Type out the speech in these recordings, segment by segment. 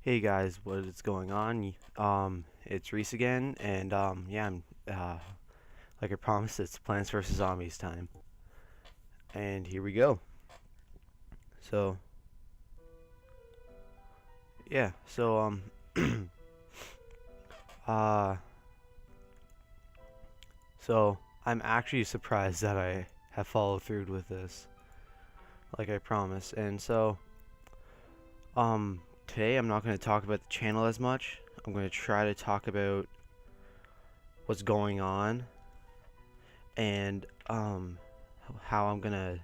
Hey guys, what is going on? It's Reese again, and yeah, like I promised, it's Plants vs Zombies time, and here we go. So yeah, uh, so I'm actually surprised that I have followed through with this, like I promised, and today I'm not going to talk about the channel as much. I'm going to try to talk about what's going on and how I'm gonna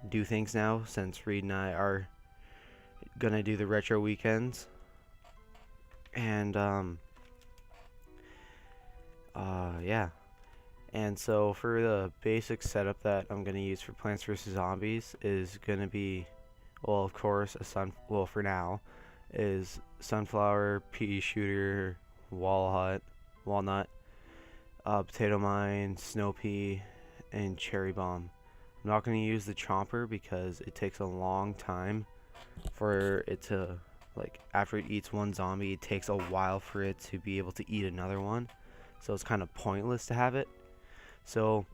do things now since Reed and I are gonna do the retro weekends. And yeah. And so for the basic setup that I'm gonna use for Plants vs Zombies is gonna be, well, of course, well, for now, is sunflower, pea shooter, walnut, potato mine, snow pea, and cherry bomb. I'm not gonna use the chomper because it takes a long time for it to, like, after it eats one zombie, it takes a while for it to be able to eat another one, so it's kind of pointless to have it. So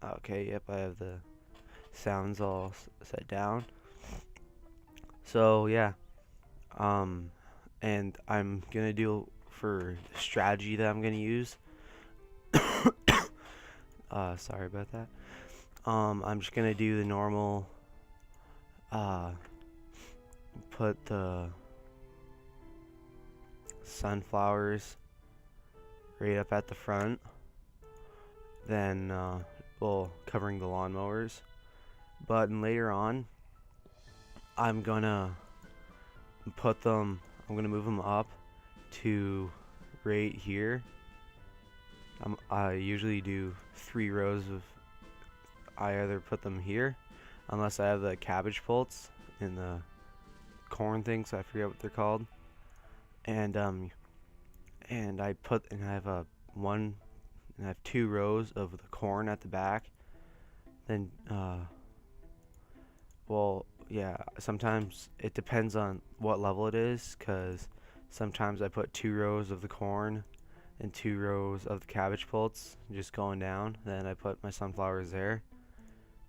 okay, yep, I have the sounds all set down. So yeah, um and I'm gonna do for the strategy that I'm gonna use. Sorry about that. I'm just gonna do the normal, uh put the sunflowers right up at the front, then well, covering the lawnmowers. But later on, I'm gonna I'm gonna move them up to right here. I usually do 3 rows of, I either put them here, unless I have the cabbage pults and the corn things, I forget what they're called. And I have a one, and I have 2 rows of the corn at the back. Then well, yeah, sometimes it depends on what level it is, because sometimes I put 2 rows of the corn and 2 rows of the cabbage pults just going down. Then I put my sunflowers there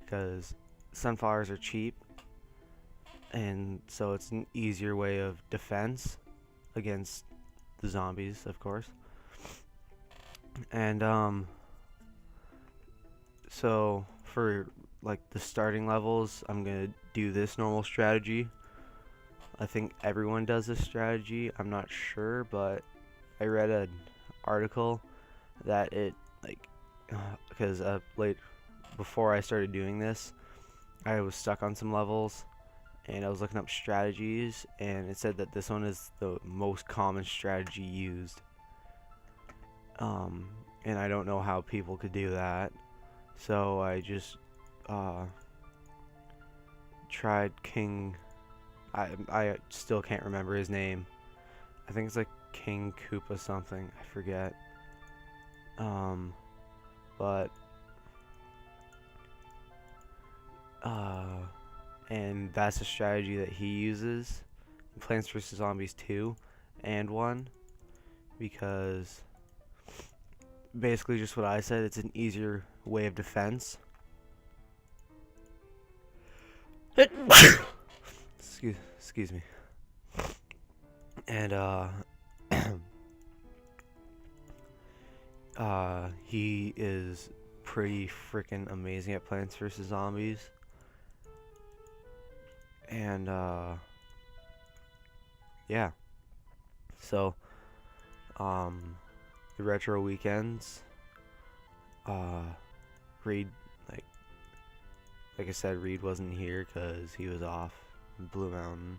because sunflowers are cheap, and so it's an easier way of defense against the zombies, of course. And so for like the starting levels, I'm gonna do this normal strategy. I think everyone does this strategy. I'm not sure, but I read an article that it, like, because late before I started doing this, I was stuck on some levels and I was looking up strategies, and it said that this one is the most common strategy used. And I don't know how people could do that, so I just uh, tried King. I still can't remember his name. I think it's like King Koopa something. I forget. But uh, and that's a strategy that he uses in Plants vs Zombies 2 and 1, because basically just what I said, it's an easier way of defense. Excuse me. And he is pretty freaking amazing at Plants vs Zombies. And yeah. So the retro weekends, uh Reed, like I said, Reed wasn't here because he was off in Blue Mountain.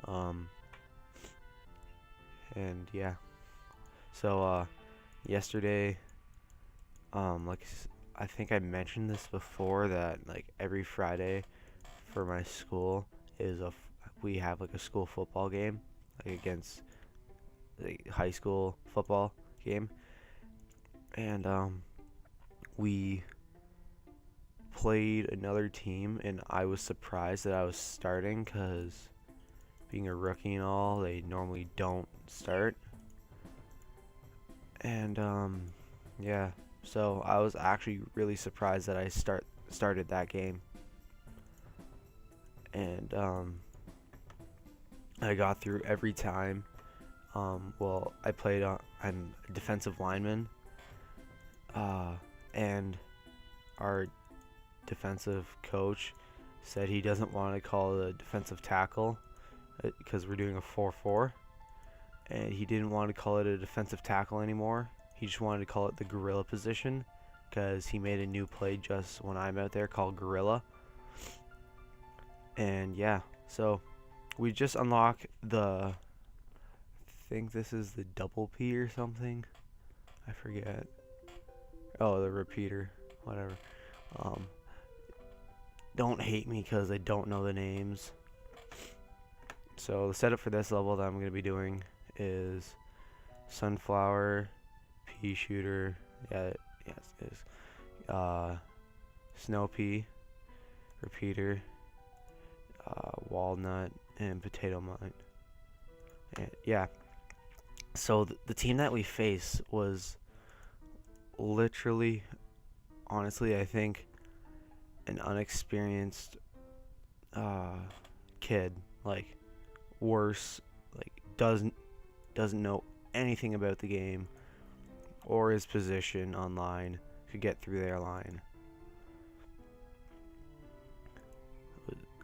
Um and yeah. So yesterday, like I think I mentioned this before, that like every Friday for my school is we have like a school football game, like against the high school football game, and we played another team, and I was surprised that I was starting because being a rookie and all, they normally don't start. And yeah, so I was actually really surprised that I started that game, and I got through every time. Well, I played on. I'm a defensive lineman, and our defensive coach said he doesn't want to call it a defensive tackle because we're doing a 4-4, and he didn't want to call it a defensive tackle anymore. He just wanted to call it the gorilla position because he made a new play just when I'm out there called gorilla. And yeah, so we just unlock I think this is the double P or something. I forget. Oh, the repeater, whatever. Um, don't hate me because I don't know the names. So the setup for this level that I'm going to be doing is sunflower, pea shooter, yes it is, snow pea, repeater, walnut, and potato mine. And yeah, so the team that we face was literally, honestly, I think an unexperienced kid, like worse, like doesn't know anything about the game or his position online, could get through their line.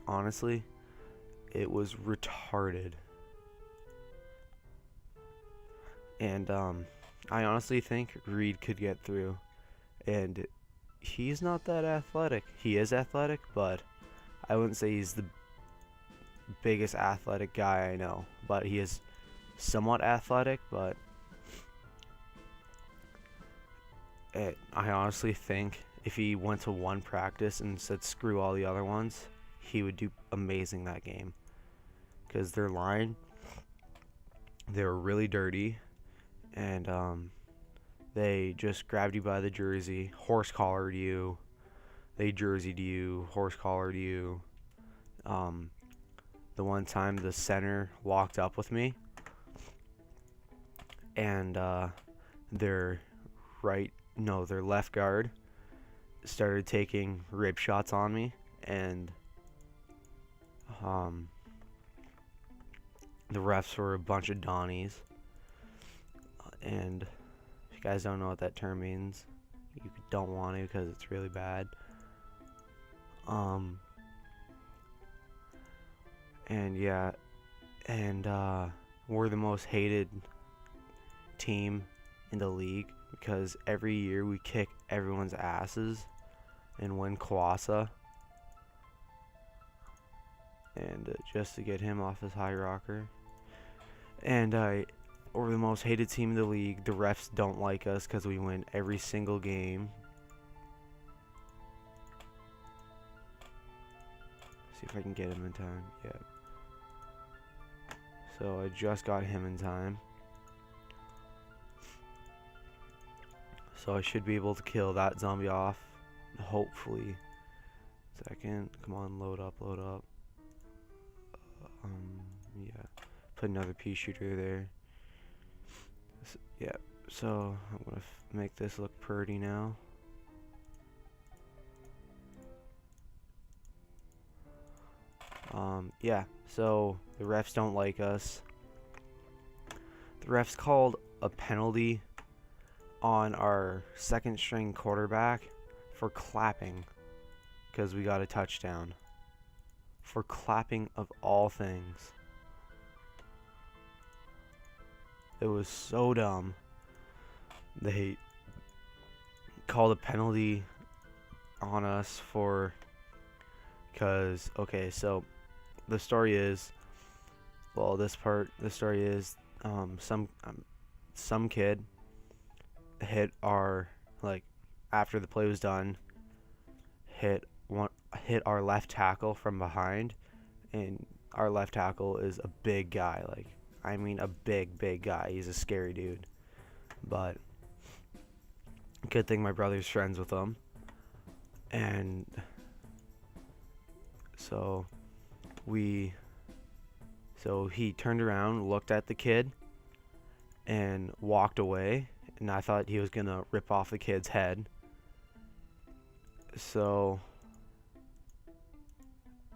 Honestly, it was retarded. And I honestly think Reid could get through, and he's not that athletic. He is athletic, but I wouldn't say he's the biggest athletic guy I know, but he is somewhat athletic. But I honestly think if he went to one practice and said screw all the other ones, he would do amazing that game, because their line, they were really dirty, and they just grabbed you by the jersey, horse collared you, they jerseyed you, horse collared you. The one time the center walked up with me, and their left guard started taking rib shots on me, and the refs were a bunch of Donnies. And if you guys don't know what that term means, you don't want to because it's really bad. And yeah, and we're the most hated team in the league because every year we kick everyone's asses and win Kwasa. And just to get him off his high rocker. And we're the most hated team in the league. The refs don't like us because we win every single game. See if I can get him in time. Yeah. So I just got him in time. So I should be able to kill that zombie off. Hopefully. Second. Come on, load up, load up. Yeah. Put another pea shooter there. Yeah. So I'm gonna make this look pretty now. Yeah, so the refs don't like us. The refs called a penalty on our second string quarterback for clapping because we got a touchdown. For clapping of all things. It was so dumb. They called a penalty on us for, because, okay, so the story is, well, the story is, some kid hit our, like, after the play was done, hit our left tackle from behind, and our left tackle is a big guy, like, I mean a big guy. He's a scary dude. But good thing my brother's friends with him. And so he turned around, looked at the kid, and walked away. And I thought he was gonna rip off the kid's head. So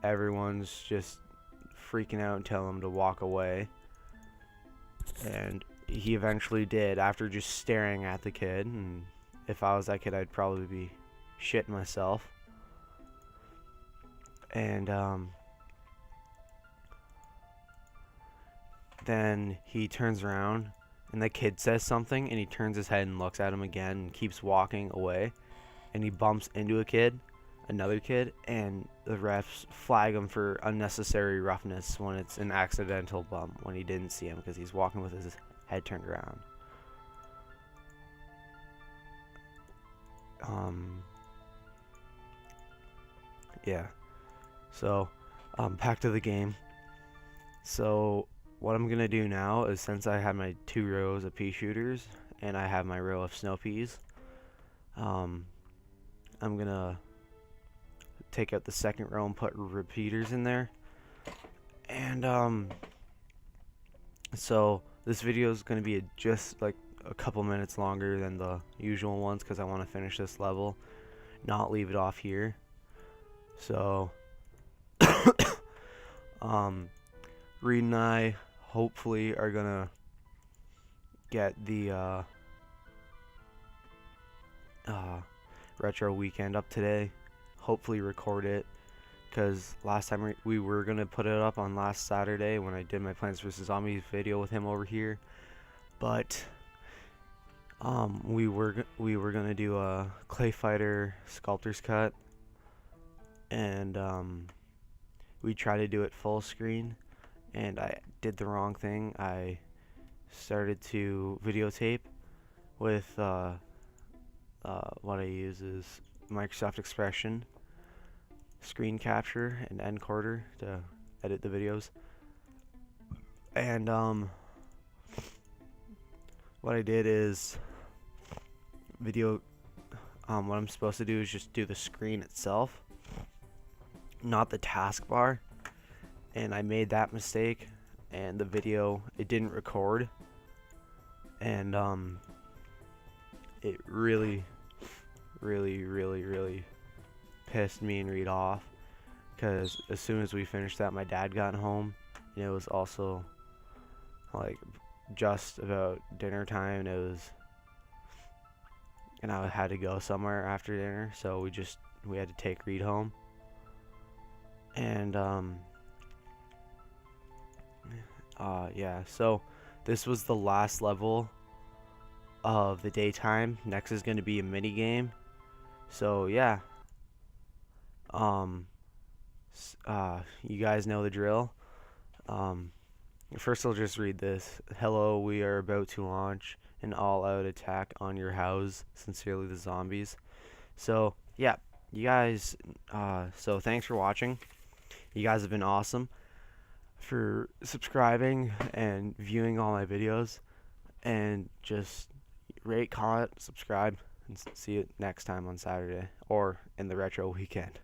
everyone's just freaking out and telling him to walk away. And he eventually did, after just staring at the kid. And if I was that kid, I'd probably be shitting myself. And then he turns around and the kid says something, and he turns his head and looks at him again and keeps walking away. And he bumps into another kid, and the refs flag him for unnecessary roughness when it's an accidental bump, when he didn't see him because he's walking with his head turned around. Yeah. So, back to the game. So, what I'm gonna do now is, since I have my 2 rows of pea shooters and I have my row of snow peas, I'm gonna take out the second row and put repeaters in there. And so this video is gonna be just like a couple minutes longer than the usual ones because I want to finish this level, not leave it off here. So Reid and I hopefully are gonna get the retro weekend up today. Hopefully record it, because last time we were gonna put it up on last Saturday when I did my Plants vs Zombies video with him over here, but we were gonna do a Clay Fighter Sculptor's Cut, and we tried to do it full screen, and I did the wrong thing. I started to videotape with what I use is Microsoft Expression, screen capture, and encoder to edit the videos. And what I did is what I'm supposed to do is just do the screen itself, not the taskbar, and I made that mistake, and the video, it didn't record, and it really pissed me and Reid off, because as soon as we finished that, my dad got home, and it was also like just about dinner time, and I had to go somewhere after dinner, so we had to take Reid home. And yeah, so this was the last level of the daytime. Next is going to be a mini game. So yeah, you guys know the drill. First I'll just read this. Hello, we are about to launch an all-out attack on your house. Sincerely, the zombies. So yeah, you guys, so thanks for watching. You guys have been awesome for subscribing and viewing all my videos, and just rate, comment, subscribe, and see you next time on Saturday or in the retro weekend.